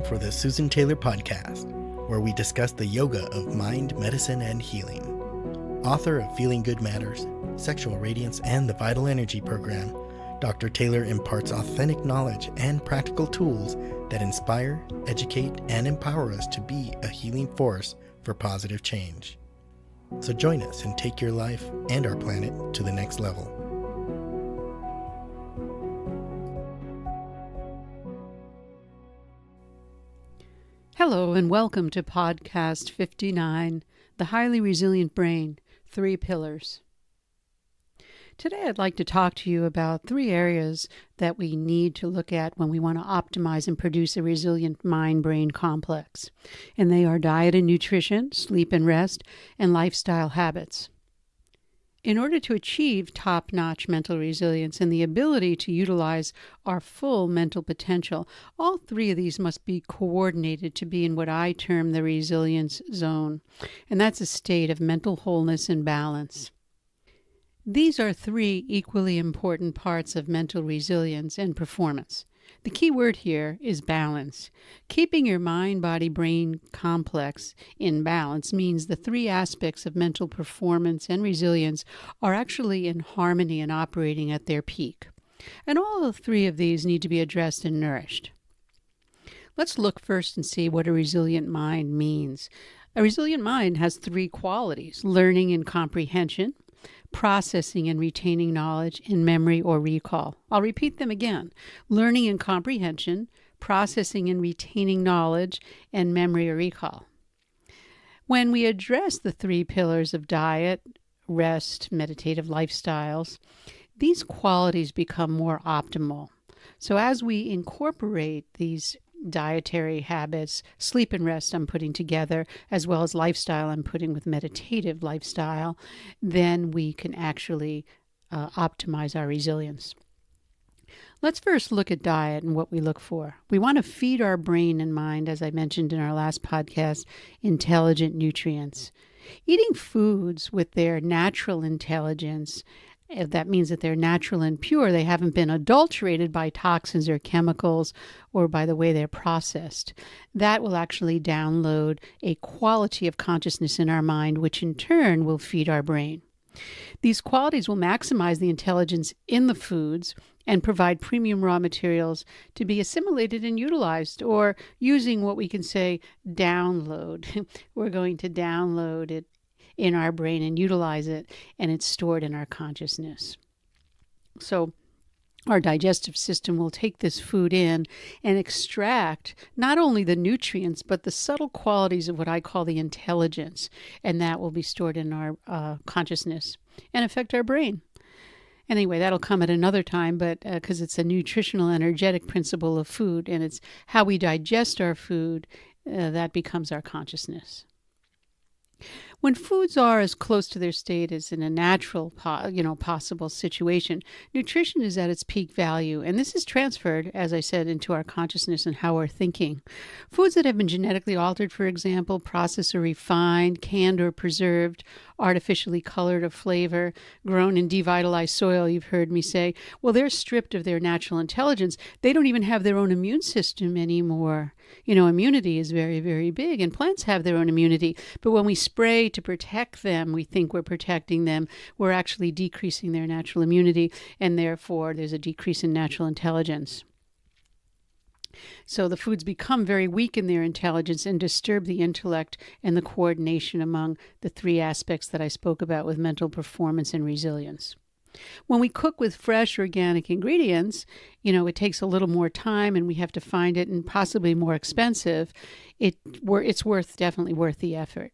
for the Susan Taylor Podcast, where we discuss the yoga of mind, medicine, and healing. Author of Feeling Good Matters, Sexual Radiance, and the Vital Energy Program, Dr. Taylor imparts authentic knowledge and practical tools that inspire, educate, and empower us to be a healing force for positive change. So join us and take your life and our planet to the next level. Hello and welcome to Podcast 59, The Highly Resilient Brain, 3 Pillars. Today I'd like to talk to you about 3 areas that we need to look at when we want to optimize and produce a resilient mind-brain complex. And they are diet and nutrition, sleep and rest, and lifestyle habits. In order to achieve top-notch mental resilience and the ability to utilize our full mental potential, all 3 of these must be coordinated to be in what I term the resilience zone. And that's a state of mental wholeness and balance. These are 3 equally important parts of mental resilience and performance. The key word here is balance. Keeping your mind-body-brain complex in balance means the 3 aspects of mental performance and resilience are actually in harmony and operating at their peak. And all 3 of these need to be addressed and nourished. Let's look first and see what a resilient mind means. A resilient mind has 3 qualities: learning and comprehension, processing and retaining knowledge, and memory or recall. I'll repeat them again. Learning and comprehension, processing and retaining knowledge, and memory or recall. When we address the 3 pillars of diet, rest, meditative lifestyles, these qualities become more optimal. So as we incorporate these dietary habits, sleep and rest I'm putting together, as well as lifestyle I'm putting with meditative lifestyle, then we can actually optimize our resilience. Let's first look at diet and what we look for. We want to feed our brain and mind, as I mentioned in our last podcast, intelligent nutrients. Eating foods with their natural intelligence, if that means that they're natural and pure, they haven't been adulterated by toxins or chemicals or by the way they're processed. That will actually download a quality of consciousness in our mind, which in turn will feed our brain. These qualities will maximize the intelligence in the foods and provide premium raw materials to be assimilated and utilized, or using what we can say download. We're going to download it in our brain and utilize it, and it's stored in our consciousness. So our digestive system will take this food in and extract not only the nutrients, but the subtle qualities of what I call the intelligence, and that will be stored in our consciousness and affect our brain. Anyway, that'll come at another time, but because it's a nutritional energetic principle of food, and it's how we digest our food, that becomes our consciousness. When foods are as close to their state as in a natural, possible situation, nutrition is at its peak value, and this is transferred, as I said, into our consciousness and how we're thinking. Foods that have been genetically altered, for example, processed or refined, canned or preserved, artificially colored or flavor, grown in devitalized soil, you've heard me say, well, they're stripped of their natural intelligence. They don't even have their own immune system anymore. Immunity is very, very big, and plants have their own immunity. But when we spray to protect them, we think we're protecting them. We're actually decreasing their natural immunity, and therefore there's a decrease in natural intelligence. So the foods become very weak in their intelligence and disturb the intellect and the coordination among the 3 aspects that I spoke about with mental performance and resilience. When we cook with fresh organic ingredients, it takes a little more time and we have to find it, and possibly more expensive. It's definitely worth the effort,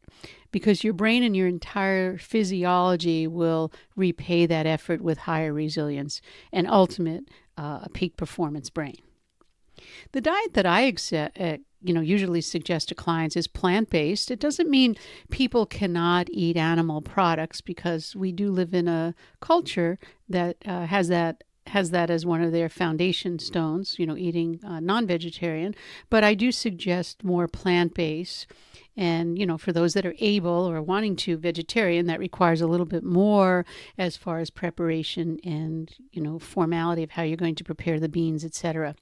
because your brain and your entire physiology will repay that effort with higher resilience and ultimate peak performance brain. The diet that I usually suggest to clients is plant-based. It doesn't mean people cannot eat animal products, because we do live in a culture that has that as one of their foundation stones, eating non-vegetarian. But I do suggest more plant-based. And, for those that are able or wanting to vegetarian, that requires a little bit more as far as preparation and, formality of how you're going to prepare the beans, etc.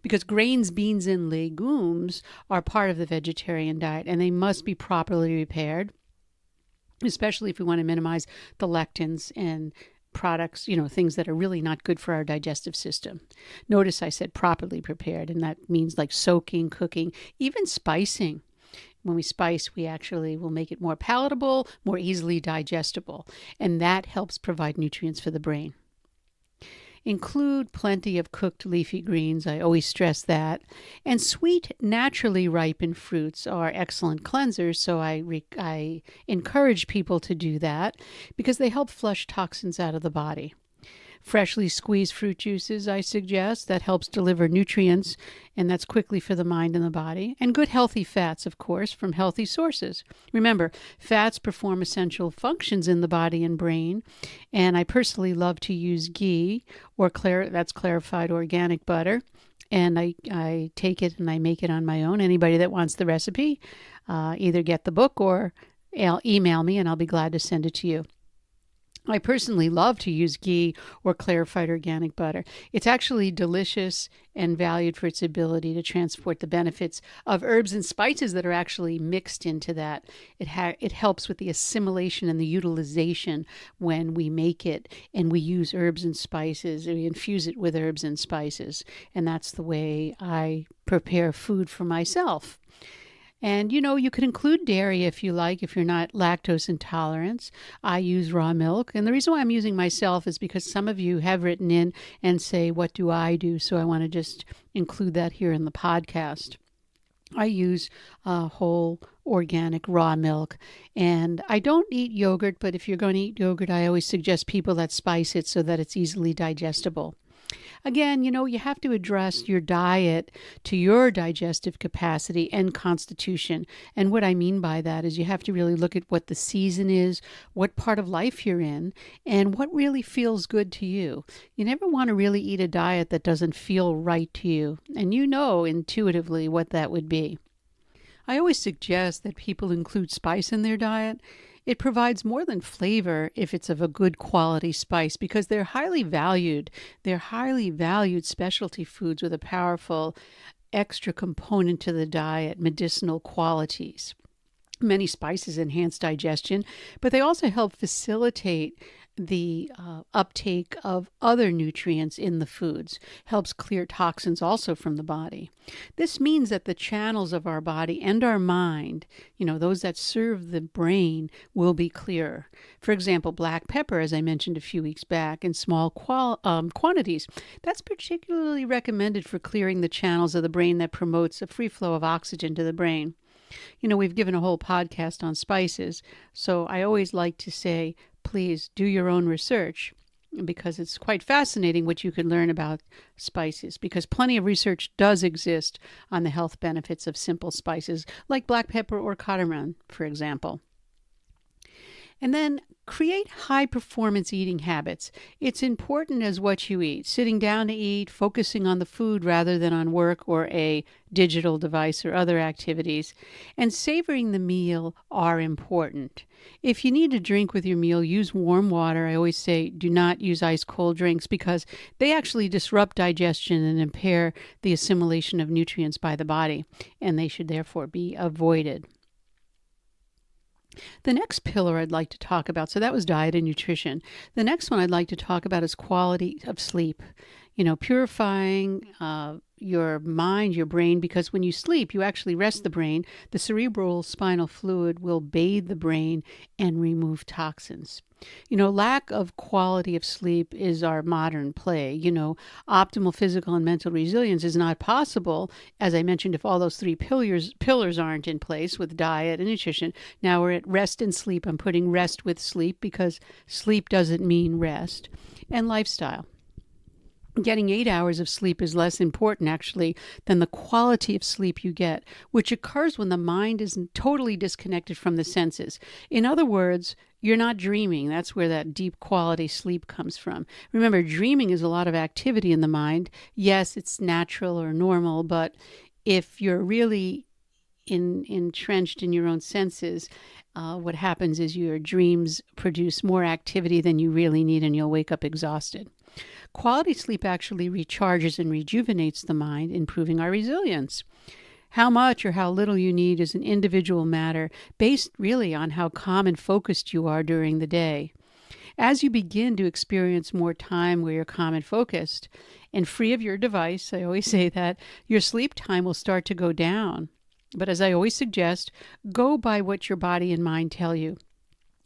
because grains, beans, and legumes are part of the vegetarian diet, and they must be properly prepared, especially if we want to minimize the lectins and products, things that are really not good for our digestive system. Notice I said properly prepared, and that means like soaking, cooking, even spicing. When we spice, we actually will make it more palatable, more easily digestible, and that helps provide nutrients for the brain. Include plenty of cooked leafy greens. I always stress that. And sweet, naturally ripened fruits are excellent cleansers, so I encourage people to do that because they help flush toxins out of the body. Freshly squeezed fruit juices, I suggest, that helps deliver nutrients, and that's quickly for the mind and the body. And good healthy fats, of course, from healthy sources. Remember, fats perform essential functions in the body and brain, and I personally love to use ghee, or that's clarified organic butter, and I take it and I make it on my own. Anybody that wants the recipe, either get the book or email me, and I'll be glad to send it to you. I personally love to use ghee or clarified organic butter. It's actually delicious and valued for its ability to transport the benefits of herbs and spices that are actually mixed into that. It helps with the assimilation and the utilization when we make it and we use herbs and spices, and we infuse it with herbs and spices. And that's the way I prepare food for myself. And, you could include dairy if you like, if you're not lactose intolerant. I use raw milk. And the reason why I'm using myself is because some of you have written in and say, what do I do? So I want to just include that here in the podcast. I use whole organic raw milk, and I don't eat yogurt, but if you're going to eat yogurt, I always suggest people that spice it so that it's easily digestible. Again, you have to address your diet to your digestive capacity and constitution. And what I mean by that is you have to really look at what the season is, what part of life you're in, and what really feels good to you. You never want to really eat a diet that doesn't feel right to you. And you know intuitively what that would be. I always suggest that people include spice in their diet. It provides more than flavor if it's of a good quality spice because they're highly valued. They're highly valued specialty foods with a powerful extra component to the diet, medicinal qualities. Many spices enhance digestion, but they also help facilitate the uptake of other nutrients in the foods, helps clear toxins also from the body. This means that the channels of our body and our mind, those that serve the brain, will be clearer. For example, black pepper, as I mentioned a few weeks back, in small quantities. That's particularly recommended for clearing the channels of the brain that promotes a free flow of oxygen to the brain. We've given a whole podcast on spices, so I always like to say, please do your own research because it's quite fascinating what you can learn about spices, because plenty of research does exist on the health benefits of simple spices like black pepper or cardamom, for example. And then create high-performance eating habits. It's important as what you eat. Sitting down to eat, focusing on the food rather than on work or a digital device or other activities, and savoring the meal are important. If you need to drink with your meal, use warm water. I always say do not use ice-cold drinks because they actually disrupt digestion and impair the assimilation of nutrients by the body, and they should therefore be avoided. The next pillar I'd like to talk about, so that was diet and nutrition. The next one I'd like to talk about is quality of sleep. Purifying your mind, your brain, because when you sleep, you actually rest the brain. The cerebral spinal fluid will bathe the brain and remove toxins. Lack of quality of sleep is our modern plague. Optimal physical and mental resilience is not possible, as I mentioned, if all those three pillars aren't in place with diet and nutrition. Now we're at rest and sleep. I'm putting rest with sleep because sleep doesn't mean rest. And lifestyle. Getting 8 hours of sleep is less important, actually, than the quality of sleep you get, which occurs when the mind is totally disconnected from the senses. In other words, you're not dreaming. That's where that deep quality sleep comes from. Remember, dreaming is a lot of activity in the mind. Yes, it's natural or normal, but if you're really entrenched in your own senses, what happens is your dreams produce more activity than you really need, and you'll wake up exhausted. Quality sleep actually recharges and rejuvenates the mind, improving our resilience. How much or how little you need is an individual matter based really on how calm and focused you are during the day. As you begin to experience more time where you're calm and focused and free of your device, I always say that, your sleep time will start to go down. But as I always suggest, go by what your body and mind tell you.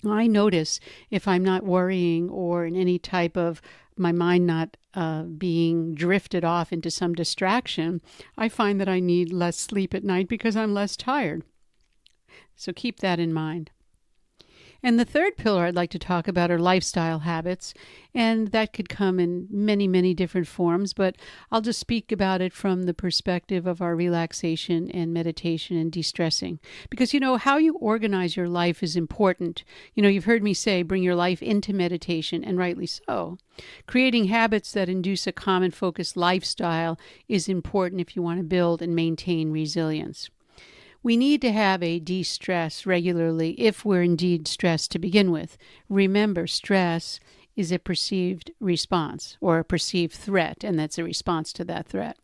I notice if I'm not worrying or in any type of my mind not being drifted off into some distraction, I find that I need less sleep at night because I'm less tired. So keep that in mind. And the third pillar I'd like to talk about are lifestyle habits, and that could come in many, many different forms, but I'll just speak about it from the perspective of our relaxation and meditation and de-stressing. Because, how you organize your life is important. You've heard me say, bring your life into meditation, and rightly so. Creating habits that induce a calm and focused lifestyle is important if you want to build and maintain resilience. We need to have a de-stress regularly if we're indeed stressed to begin with. Remember, stress is a perceived response or a perceived threat, and that's a response to that threat.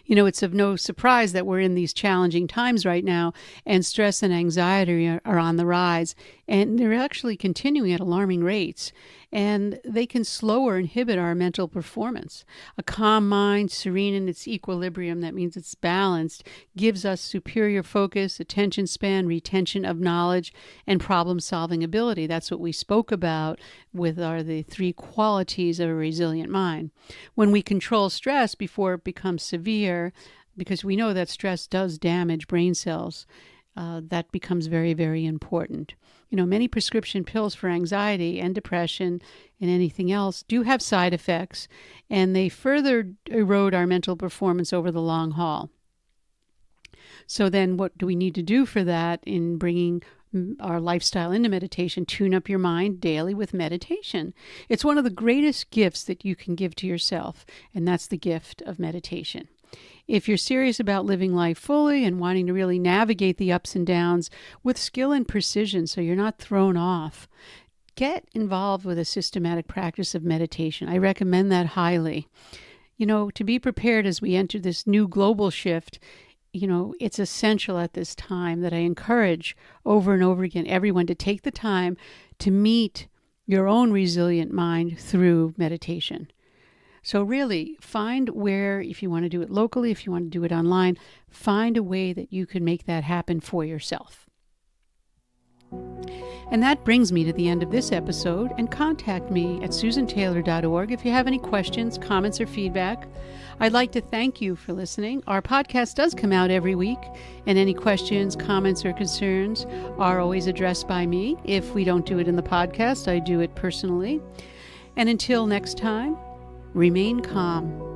It's of no surprise that we're in these challenging times right now, and stress and anxiety are on the rise, and they're actually continuing at alarming rates, and they can slow or inhibit our mental performance. A calm mind, serene in its equilibrium, that means it's balanced, gives us superior focus, attention span, retention of knowledge, and problem-solving ability. That's what we spoke about with the three qualities of a resilient mind. When we control stress before it becomes severe, because we know that stress does damage brain cells, that becomes very, very important. Many prescription pills for anxiety and depression and anything else do have side effects, and they further erode our mental performance over the long haul. So then what do we need to do for that in bringing our lifestyle into meditation? Tune up your mind daily with meditation. It's one of the greatest gifts that you can give to yourself, and that's the gift of meditation. If you're serious about living life fully and wanting to really navigate the ups and downs with skill and precision so you're not thrown off, get involved with a systematic practice of meditation. I recommend that highly. To be prepared as we enter this new global shift, it's essential at this time that I encourage over and over again everyone to take the time to meet your own resilient mind through meditation. So really find where, if you want to do it locally, if you want to do it online, find a way that you can make that happen for yourself. And that brings me to the end of this episode, and contact me at susantaylor.org if you have any questions, comments, or feedback. I'd like to thank you for listening. Our podcast does come out every week, and any questions, comments, or concerns are always addressed by me. If we don't do it in the podcast, I do it personally. And until next time, remain calm.